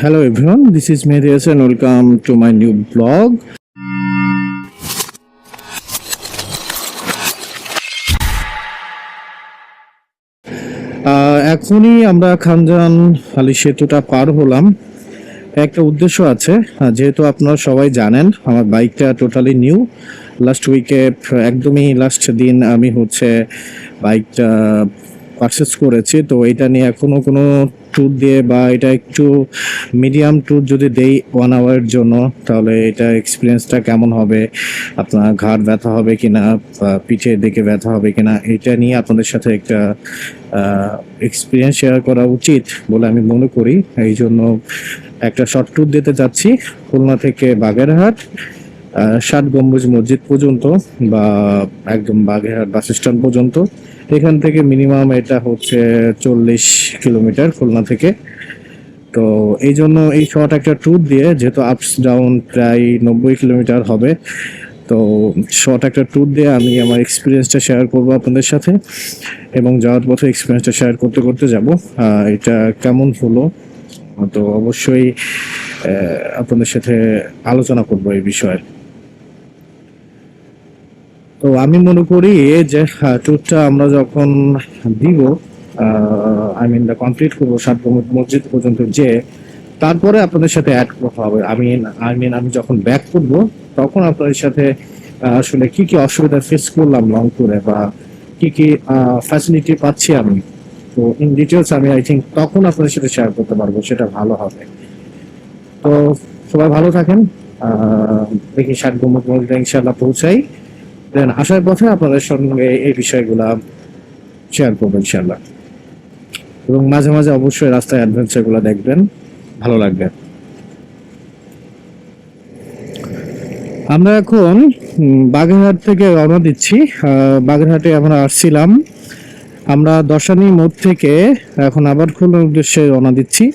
Hello everyone, this is Mehdi and welcome to my new blog. এখনই আমরা খানজান আলী সেতুটা পার হলাম। একটা উদ্দেশ্য আছে, যেহেতু আপনারা সবাই জানেন আমার বাইকটা টোটালি নিউ। লাস্ট উইকে একদমই লাস্ট দিন আমি বাইকটা পারচেস করেছি, তো এটা নিয়ে এখনো কোনো ট্যুর দিয়ে বা এটা একটু মিডিয়াম ট্যুর যদি দেই 1 আওয়ারের জন্য, তাহলে এটা এক্সপিরিয়েন্সটা কেমন হবে, আপনার ঘাড় ব্যথা হবে কিনা বা পিঠের দিকে ব্যথা হবে কিনা, এটা নিয়ে আপনাদের সাথে একটা এক্সপিরিয়েন্স শেয়ার করা উচিত বলে আমি মনে করি। এই জন্য একটা শর্ট ট্যুর দিতে যাচ্ছি খুলনা থেকে বাগেরহাট, 7 গম্বুজ মসজিদ পর্যন্ত বা একদম বাগেরহাট বাস স্ট্যান্ড পর্যন্ত। এখান থেকে মিনিমাম এটা 40 কিলোমিটার খুলনা থেকে। তো এই জন্য এই শর্ট একটা ট্যুর দিয়ে, যেহেতু আপস ডাউন প্রায় 90 কিলোমিটার হবে, তো শর্ট একটা ট্যুর দিয়ে আমি আমার এক্সপিরিয়েন্সটা শেয়ার করব আপনাদের সাথে, এবং যাওয়ার পথে এক্সপিরিয়েন্সটা শেয়ার করতে করতে যাব। এটা কেমন হলো তো অবশ্যই আপনাদের সাথে আলোচনা করব এই বিষয়ে। তো আমি মনে করি যে ট্যুরটা আমরা যখন দিব, কমপ্লিট করবো 7 মসজিদ পর্যন্ত, যে তারপরে আপনাদের সাথে অ্যাড করতে হবে। আমি যখন ব্যাক করব তখন আপনাদের সাথে আসলে কি কি অসুবিধা ফেস করলাম লং ট্যুরে, বা কি কি ফ্যাসিলিটি পাচ্ছি আমি, তো ইন ডিটেলস আমি আই থিঙ্ক তখন আপনাদের সাথে শেয়ার করতে পারবো, সেটা ভালো হবে। তো সবাই ভালো থাকেন, দেখি 7 মসজিদে ইনশাআল্লাহ পৌঁছাই, দেন আসার পথে আপনাদের সঙ্গে এই বিষয়গুলা শেয়ার করবো ইনশাআল্লাহ। এবং মাঝে মাঝে অবশ্যই রাস্তায় অ্যাডভেঞ্চার গুলো দেখবেন, ভালো লাগবে। আমরা এখন বাগেরহাট থেকে রওনা দিচ্ছি। বাগেরহাটে আমরা আসছিলাম, আমরা দশানী মোড় থেকে এখন আবার খুলনার উদ্দেশ্যে রওনা দিচ্ছি।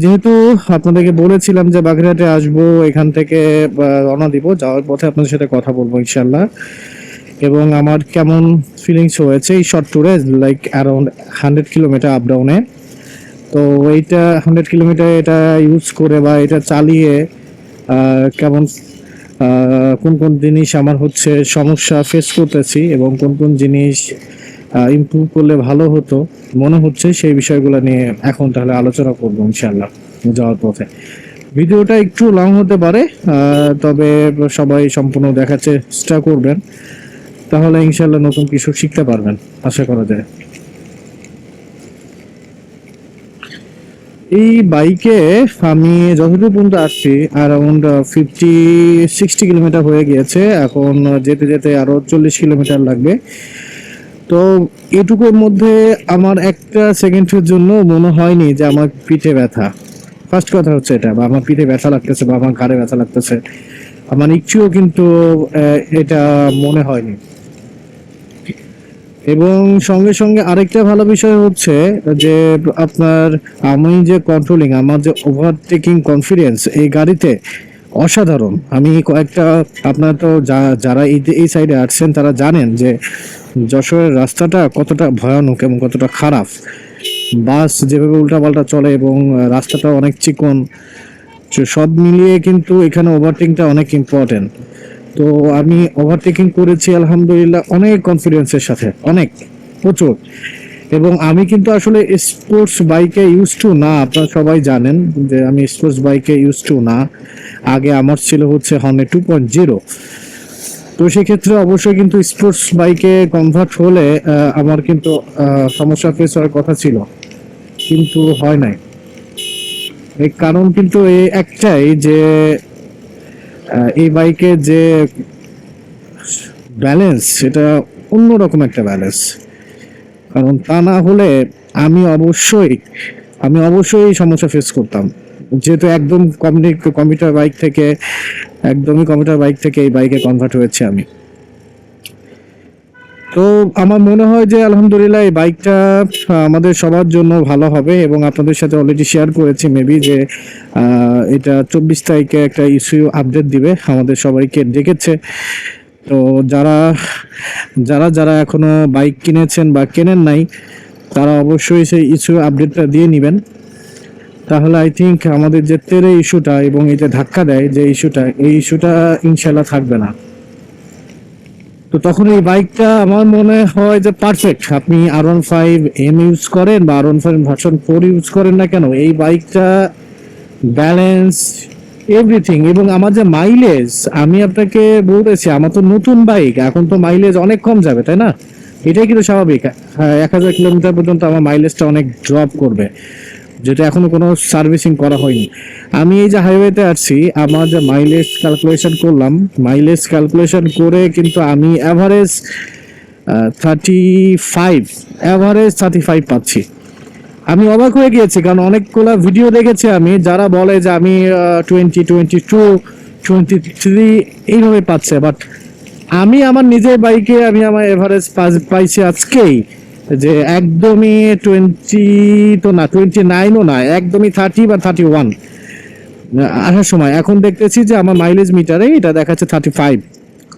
যেহেতু আপনাদেরকে বলেছিলাম যে বাগেরহাটে আসবো, এখান থেকে রওনা দিব, যাওয়ার পথে আপনাদের সাথে কথা বলবো ইনশাল্লাহ, এবং আমার কেমন ফিলিংস হয়েছে এই শর্ট ট্যুরে, লাইক অ্যারাউন্ড 100 কিলোমিটার আপ ডাউনে। তো এইটা 100 কিলোমিটার এটা ইউজ করে বা এটা চালিয়ে কেমন, কোন কোন জিনিস আমার সমস্যা ফেস করতেছি এবং কোন কোন জিনিস ইমপ্রুভ করলে ভালো হতো মনে হচ্ছে, সেই বিষয়গুলো নিয়ে এখন তাহলে আলোচনা করবো ইনশাল্লাহ যাওয়ার পথে। ভিডিওটা একটু লং হতে পারে, তবে সবাই সম্পূর্ণ দেখার চেষ্টা করবেন, তাহলে ইনশাল্লাহ নতুন কিছু শিখতে পারবেন আশা করা যায়। এই বাইকে আমি যতদূর পর্যন্ত আসছি অ্যারাউন্ড 50-60 কিলোমিটার হয়ে গিয়েছে, এখন যেতে যেতে আরো 40 কিলোমিটার লাগবে। তো এটুকুর মধ্যে আমার একটা সেকেন্ডের জন্য মনে হয়নি যে আমার পিঠে ব্যথা। ফার্স্ট কথা হচ্ছে এটা, বা আমার পিঠে ব্যথা লাগতেছে বা আমার ঘাড়ে ব্যথা লাগতেছে, আমার একটুও কিন্তু এটা মনে হয়নি। এবং সঙ্গে সঙ্গে আরেকটা ভালো বিষয় হচ্ছে যে আমি যে কন্ট্রোলিং, আমার যে ওভারটেকিং কনফিডেন্স এই গাড়িতে অসাধারণ। আমি কয়েকটা, আপনার তো যারা এই সাইডে আসছেন তারা জানেন যে যশোরের রাস্তাটা কতটা ভয়ানক এবং কতটা খারাপ। বাস যেভাবে উল্টাপাল্টা চলে এবং রাস্তাটা অনেক চিকন, সব মিলিয়ে কিন্তু এখানে ওভারটেকিংটা অনেক ইম্পর্টেন্ট। তো আমি ওভারটেকিং করেছি আলহামদুলিল্লাহ অনেক কনফিডেন্সের সাথে, অনেক প্রচুর। এবং আমি কিন্তু আসলে স্পোর্টস বাইকে ইউজ টু না, আপনারা সবাই জানেন যে আমি স্পোর্টস বাইকে ইউজ টু না। আগে আমার ছিল হর্নেট 2.0। তো সেক্ষেত্রে অবশ্যই কিন্তু স্পোর্টস বাইকে কনভার্ট হলে আমার কিন্তু সমস্যা ফেস হওয়ার কথা ছিল, কিন্তু হয় নাই। এই কারণ কিন্তু এই একটাই যে এই বাইকের যে ব্যালেন্স, সেটা অন্যরকম একটা ব্যালেন্স। কারণ তা না হলে আমি অবশ্যই সমস্যা ফেস করতাম, যেহেতু একদমই কম্পিউটার বাইক থেকে এই বাইকে কনভার্ট হয়েছে আমি। তো আমার মনে হয় যে আলহামদুলিল্লাহ এই বাইকটা আমাদের সবার জন্য ভালো হবে, এবং আপনাদের সাথে অলরেডি শেয়ার করেছি মেবি যে এটা 24 তারিখে একটা ইস্যু আপডেট দিবে, আমাদের সবাইকে ডেকেছে। তো যারা যারা যারা এখনো বাইক কিনেছেন বা কেনেন নাই, তারা অবশ্যই সেই ইস্যু আপডেটটা দিয়ে নেবেন। তাহলে আই থিঙ্ক আমাদের যে তেরে ইস্যুটা এবং এই যে ধাক্কা দেয় যে ইস্যুটা, এই ইস্যুটা ইনশাল্লাহ থাকবে না। তো তখন এই বাইকটা আমার মনে হয় যে পারফেক্ট। আপনি R15M ইউজ করেন বা R15 ভার্সন 4 ইউজ করেন না কেন, এই বাইকটা ব্যালেন্স এভরিথিং। এবং আমার যে মাইলেজ, আমি আপনাকে বলতেছি আমার তো নতুন বাইক, এখন তো মাইলেজ অনেক কম যাবে, তাই না? এটাই কিন্তু স্বাভাবিক। হ্যাঁ, 1000 কিলোমিটার পর্যন্ত আমার মাইলেজটা অনেক ড্রপ করবে, যেটা এখনো কোনো সার্ভিসিং করা হয়নি। আমি এই যে হাইওয়েতে আসছি, আমার যে মাইলেজ ক্যালকুলেশন করলাম, মাইলেজ ক্যালকুলেশন করে কিন্তু আমি অ্যাভারেজ 35, অ্যাভারেজ 35 পাচ্ছি। আমি অবাক হয়ে গিয়েছি, কারণ অনেকগুলো ভিডিও দেখেছি আমি, যারা বলে যে আমি 20, 22, 23 এইভাবে পাচ্ছে, বাট আমি আমার নিজের বাইকে আমি আমার এভারেজ পাইছি আজকেই, যে একদমই 20 তো না, 29ও না, একদমই 30 বা 31 আসার সময়। এখন দেখতেছি যে আমার মাইলেজ মিটারে এটা দেখাচ্ছে 35।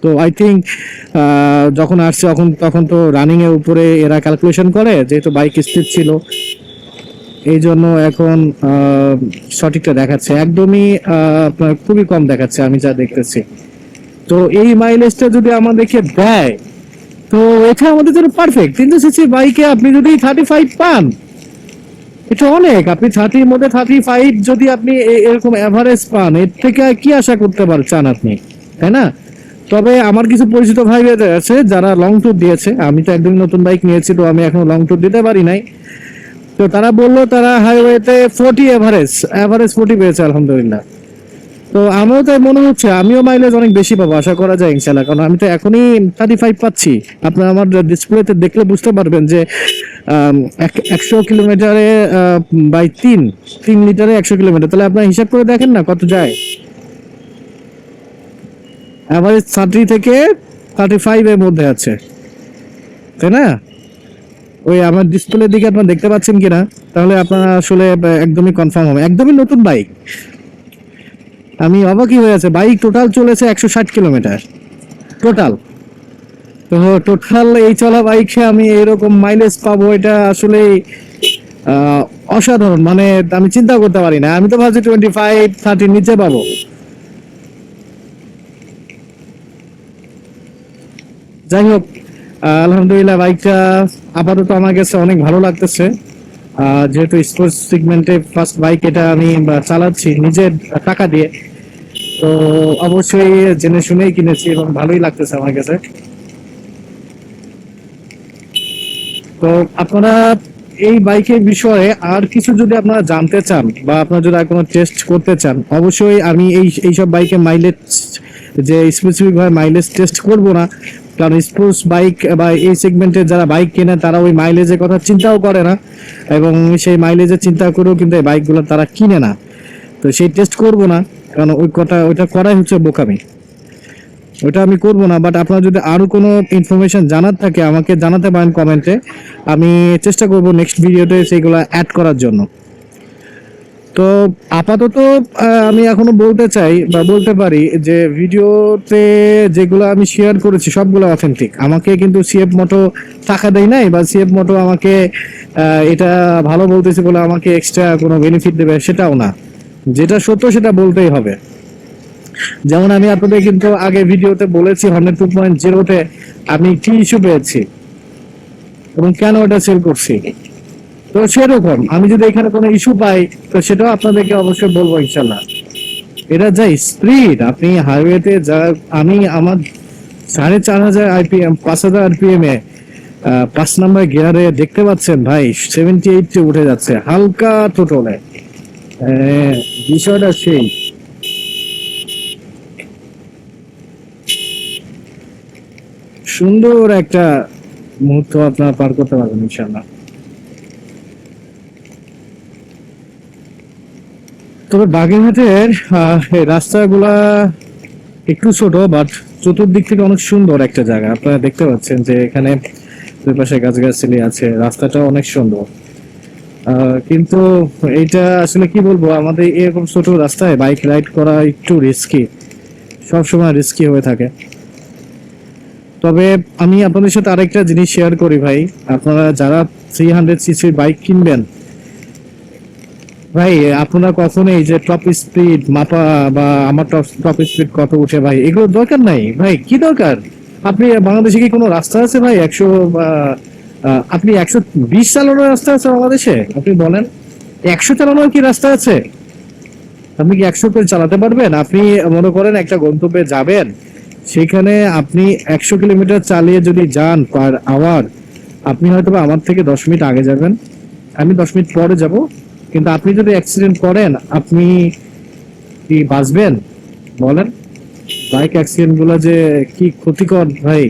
তো আই থিঙ্ক যখন আসছে তখন তো রানিং এর উপরে এরা ক্যালকুলেশন করে, যেহেতু বাইক স্পিড ছিল, এই জন্য এখন সঠিকটা দেখাচ্ছে। একদমই আপনার খুবই কম দেখাচ্ছে আমি যা দেখতেছি। তো এই মাইলেজটা যদি আমাদেরকে দেয়, তো এটা আমাদের জন্য পারফেক্ট। 300 সিসি বাইকে আপনি যদি 35 পান, এটা অনেক। আপনি 30-র মধ্যে 35 যদি আপনি এরকম এভারেজ পান, এর থেকে আর কি আশা করতে চান আপনি, তাই না? তবে আমার কিছু পরিচিত ভাই আছে যারা লং ট্যুর দিয়েছে। আমি তো একদম নতুন বাইক নিয়েছি, তো আমি এখনো লং ট্যুর দিতে পারি নাই। তো তারা বললো তারা হাইওয়েতে 40 এভারেজ 40 পেয়েছে, আলহামদুলিল্লাহ। তো আমারও তাই মনে হচ্ছে, আমিও মাইলেজ অনেক বেশি পাবো আশা করা যায় ইনশাল্লাহ, কারণ আমি তো এখনই 35 পাচ্ছি। আপনার আমার ডিসপ্লেতে দেখলে বুঝতে পারবেন যে 100 কিলোমিটারে বাই 3 লিটারে 100 কিলোমিটার, তাহলে আপনার হিসাব করে দেখেন না কত যায়। অ্যাভারেজ 30 থেকে 35 এর মধ্যে আছে, তাই না? ওই আমার ডিসপ্লের দিকে আপনারা দেখতে পাচ্ছেন কিনা, তাহলে আপনারা আসলে একদমই কনফার্ম হবে। একদমই নতুন বাইক, আমি অবাকই হয়ে আছে। বাইক টোটাল চলেছে 160 কিলোমিটার টোটাল। তো টোটাল এই চলা বাইকে আমি এরকম মাইলেজ পাবো, এটা আসলে অসাধারণ। মানে আমি চিন্তা করতে পারি না, আমি তো ভাবছি 25-30 নিচে পাবো। যাই হোক, আলহামদুলিল্লাহ বাইকটা আপাতত আমার কাছে অনেক ভালো লাগতেছে। যেহেতু স্পোর্টস সেগমেন্টে ফার্স্ট বাইক এটা আমি চালাচ্ছি নিজের টাকা দিয়ে, তো অবশ্যই জেনে শুনেই কিনেছি এবং ভালোই লাগতেছে আমার কাছে। তো আপনারা এই বাইকের বিষয়ে আর কিছু যদি আপনারা জানতে চান বা আপনারা যদি আর কোনো টেস্ট করতে চান, অবশ্যই আমি এইসব বাইকের মাইলেজ যে স্পেসিফিক ভাবে মাইলেজ টেস্ট করব না, কারণ স্পোর্টস বাইক বা এই সেগমেন্টের যারা বাইক কেনে তারা ওই মাইলেজের কথা চিন্তাও করে না, এবং সেই মাইলেজের চিন্তা করেও কিন্তু এই বাইকগুলো তারা কিনে না। তো সেই টেস্ট করব না, কারণ ওইটা করাই হচ্ছে বোকামি, ওইটা আমি করব না। বাট আপনার যদি আরো কোনো ইনফরমেশন জানার থাকে আমাকে জানাতে পারেন কমেন্টে, আমি চেষ্টা করব নেক্সট ভিডিওতে সেইগুলো অ্যাড করার জন্য। তো আপাতত আমি এখনো বলতে চাই বা বলতে পারি যে ভিডিওতে যেগুলো আমি শেয়ার করেছি সবগুলো অথেন্টিক। আমাকে কিন্তু সিএফ মোটো টাকা দেয় নাই, বা সিএফ মোটো আমাকে এটা ভালো বলতেছে বলে আমাকে এক্সট্রা কোনো বেনিফিট দেবে, সেটাও না। যেটা সত্য সেটা বলতেই হবে। যেমন আমি আপনাদের কিন্তু আগে ভিডিওতে বলেছি হর্নেট 2.0-তে আমি কি ইস্যু পেয়েছি এবং কেন ওটা সেল করছি। তো সেরকম আমি যদি এখানে কোনো ইস্যু পাই, তো সেটাও আপনাদেরকে অবশ্যই বলবো ইনশাল্লাহ। এটা যা স্পিড আপনি হাইওয়েতে যা, আমি আমার 4500 আরপিএম 5000 আরপিএম এ 5 নম্বর গিয়ারে দেখতে পাচ্ছেন ভাই 78 উঠে যাচ্ছে হালকা টোটলে। বিষয়টা সেই। সুন্দর একটা মুহূর্ত আপনারা পার করতে পারবেন ইনশাল্লাহ। তবে বাগেরহাটের রাস্তাগুলা একটু ছোট, বাট চতুর্দিক থেকে অনেক সুন্দর একটা জায়গা। আপনারা দেখতে পাচ্ছেন যে এখানে দুই পাশে গাছগাছালি আছে, রাস্তাটা অনেক সুন্দর। কিন্তু এইটা আসলে কি বলবো, আমাদের এরকম ছোট রাস্তায় বাইক রাইড করা একটু রিস্কি, সবসময় রিস্কি হয়ে থাকে। তবে আমি আপনাদের সাথে আরেকটা জিনিস শেয়ার করি ভাই, আপনারা যারা 300 সিসির বাইক কিনবেন, ভাই আপনারা কখনো এই যে টপ স্পিড মাপা বা আমার টপ স্পিড কত উঠে ভাই, এগুলো দরকার নাই ভাই, কি দরকার? আপনি বাংলাদেশে কি কোনো রাস্তা আছে ভাই 100 আপনি 120 চালানোর রাস্তা আছে বাংলাদেশে? আপনি বলেন, 100 চালানোর কি রাস্তা আছে? আপনি কি 100 পেজ চালাতে পারবেন? আপনি মনে করেন একটা গন্তব্যে যাবেন, সেখানে আপনি 100 কিলোমিটার চালিয়ে যদি যান পার আওয়ার, আপনি হয়তো বা আমার থেকে 10 মিনিট আগে যাবেন, আমি 10 মিনিট পরে যাব, কিন্তু আপনি যদি অ্যাক্সিডেন্ট করেন, আপনি কি বাঁচবেন বলেন? বাইক অ্যাক্সিডেন্ট গুলো যে কি ক্ষতিকর ভাই,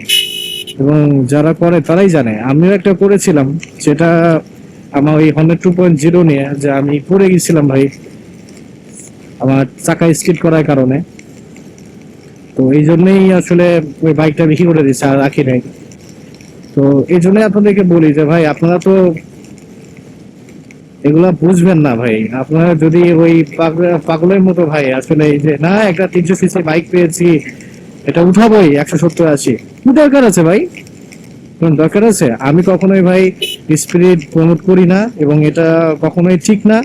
এবং যারা করে তারাই জানে। আমিও একটা করেছিলাম, যেটা আমার ওই হন্ডা 2.0 নিয়ে, যে আমি পড়ে গেছিলাম ভাই আমার চাকা স্কিড করার কারণে। তো এই জন্যই আসলে ওই বাইকটা বিক্রি করে দিচ্ছে, আর রাখি নাই। তো এই জন্যই আপনাদেরকে বলি যে ভাই আপনারা তো এগুলা বুঝবেন না ভাই। আপনারা যদি ওই পাগলের মতো ভাই আসলে এই যে না একটা 300 সিসি বাইক পেয়েছি, এটা উঠাবোই 170-80, কি দরকার আছে ভাই? কোন দরকার আছে? আমি কখনোই ভাই স্পিরিট প্রমোট করি না, এবং এটা কখনোই ঠিক না,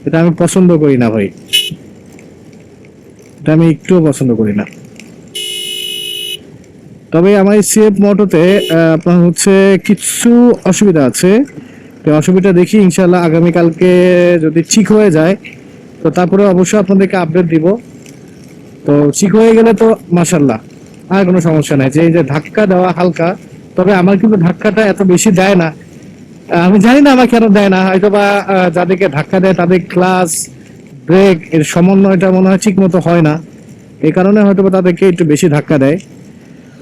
এটা আমি পছন্দ করি না ভাই, এটা আমি একটুও পছন্দ করি না। তবে আমার সিএফ মোটোতে আপনার হচ্ছে কিছু অসুবিধা আছে। তো অসুবিধা দেখি ইনশাল্লাহ আগামীকালকে যদি ঠিক হয়ে যায়, তো তারপরে অবশ্যই আপনাদেরকে আপডেট দিব। তো ঠিক হয়ে গেলে তো মাশাল্লাহ আর কোনো সমস্যা নাই। যে এই যে ধাক্কা দেওয়া হালকা, তবে আমার কিন্তু ধাক্কাটা এত বেশি দেয় না। আমি জানি না আমার কেন দেয় না, হয়তো বা যাদেরকে ধাক্কা দেয় তাদের ক্লাস ব্রেক এর সমন্বয়টা মনে হয় ঠিক মতো হয় না, এই কারণে হয়তো বা তাদেরকে একটু বেশি ধাক্কা দেয়।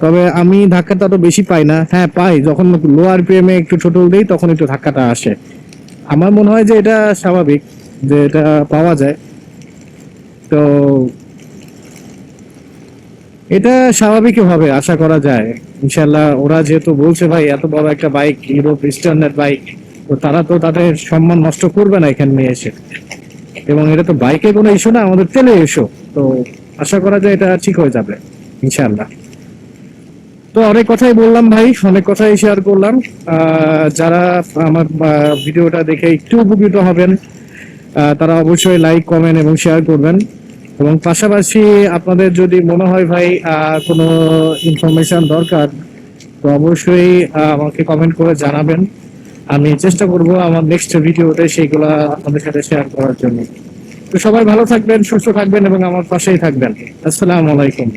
তবে আমি ধাক্কাটা তো বেশি পাই না, হ্যাঁ পাই, যখন লো আরপিএম এ একটু ছোট দেই তখন একটু ধাক্কাটা আসে। আমার মনে হয় যে এটা স্বাভাবিক, যে এটা পাওয়া যায়। তো এটা স্বাভাবিক ভাবে আশা করা যায় ইনশাল্লাহ। ওরা যেহেতু বলছে ভাই এত বড় একটা বাইক, ইউরোপ স্ট্যান্ডার্ড বাইক, তো তারা তো তাদের সম্মান নষ্ট করবে না এখানে নিয়ে এসে। এবং এটা তো বাইকে কোনো ইস্যু না, আমাদের তেলে ইস্যু। তো আশা করা যায় এটা ঠিক হয়ে যাবে ইনশাল্লাহ। তো অনেক কথাই বললাম ভাই, অনেক কথাই শেয়ার করলাম। যারা আমার ভিডিওটা দেখে একটু উপকৃত হবেন, তারা অবশ্যই লাইক কমেন্ট এবং শেয়ার করবেন। এবং পাশাপাশি আপনাদের যদি মনে হয় ভাই কোনো ইনফরমেশন দরকার, তো অবশ্যই আমাকে কমেন্ট করে জানাবেন। আমি চেষ্টা করব আমার নেক্সট ভিডিওতে সেইগুলা আপনাদের সাথে শেয়ার করার জন্য। তো সবাই ভালো থাকবেন, সুস্থ থাকবেন এবং আমার পাশেই থাকবেন। আসসালামু আলাইকুম।